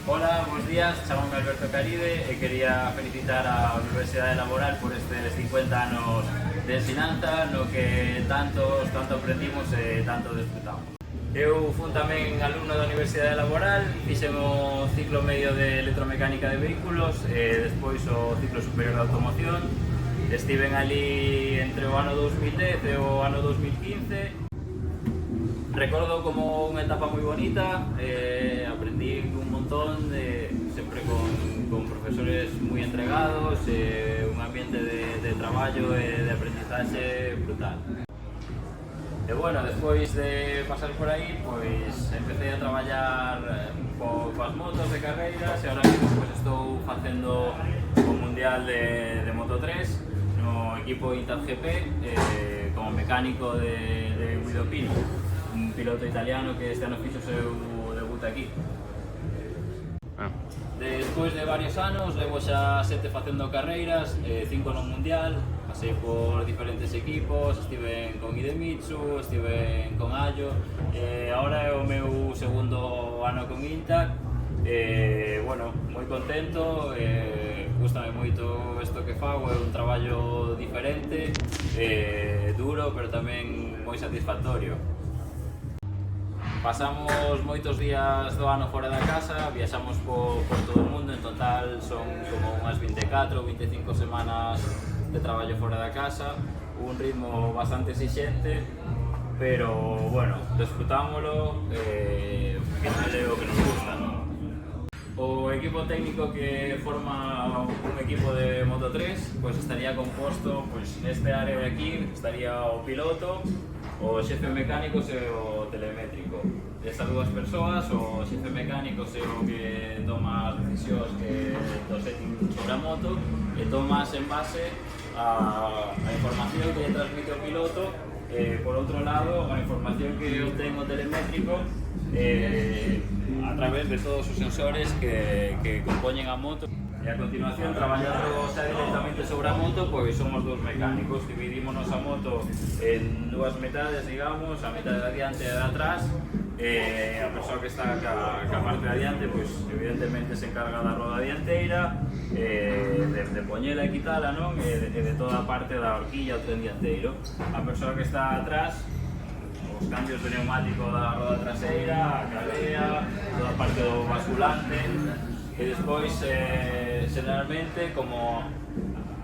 Hola, buenos días, chamame Alberto Caride e quería felicitar a Universidade Laboral por estes 50 anos de ensinanza no que tanto aprendimos e tanto desfrutamos. Eu fui tamén alumno da Universidade Laboral, fixen o ciclo medio de electromecánica de vehículos e despois o ciclo superior de automoción. Estiven ali entre o ano 2010 e o ano 2015. Recordo como unha etapa moi bonita, aprendí un montón, sempre con profesores moi entregados, un ambiente de traballo e de aprendizaxe brutal. E bueno, despois de pasar por aí, pois empecé a traballar coas motos de carreiras e ahora mesmo pois estou facendo o Mundial de Moto3 no equipo Intat GP como mecánico de Guido Pino, un piloto italiano que este ano fixo o seu debut aquí. Despois de varios anos, levo xa 7 facendo carreiras, 5 no Mundial, pasei por diferentes equipos, estive con Idemitsu, estive con Ayo, agora é o meu segundo ano con Intac, bueno, moi contento, gustame moito isto que fago, é un traballo diferente, duro, pero tamén moi satisfactorio. Pasamos moitos días do ano fora da casa, viaxamos por todo o mundo, en total son como unhas 24 ou 25 semanas de traballo fora da casa, un ritmo bastante exixente, pero bueno, disfrutámoslo, final é o que nos gusta, ¿no? O equipo técnico que forma un equipo de Moto3 pues estaría composto, pues neste área de aquí estaría o piloto, o xefe mecánico e o telemétrico. Estas dúas persoas, o xefe mecánico é o que toma as decisións do setting sobre a moto e tomas en base a información que lle transmite o piloto, por outro lado, a información que obtén o telemétrico a través de todos os sensores que compoñen a moto. E a continuación, traballando xa directamente sobre a moto, pois somos dous mecánicos, dividímonos a moto en dúas metades, digamos, a metade de adiante e de atrás. A persoa que está ca parte de adiante, pois evidentemente se encarga da roda dianteira, de poñela e quitala, non? E de toda a parte da horquilla ou tren dianteiro. A persoa que está atrás, os cambios de neumático da roda traseira, a cadea, toda a parte do basculante. E despois, generalmente, como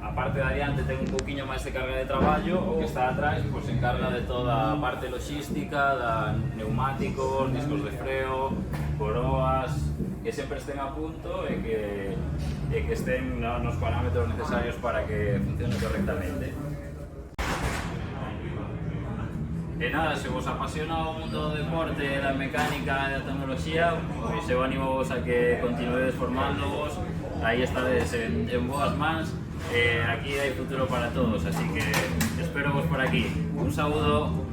a parte de adiante ten un pouquiño máis de carga de traballo, o que está atrás pois, se encarga de toda a parte logística, da neumáticos, discos de freo, coroas, que sempre estén a punto e que estén nos parámetros necesarios para que funcione correctamente. E nada, se vos apasiona o mundo do deporte, da mecánica e da tecnoloxía, pois eu animo vos a que continuedes formándovos, aí estades en boas mans, aquí hai futuro para todos, así que espero vos por aquí. Un saúdo.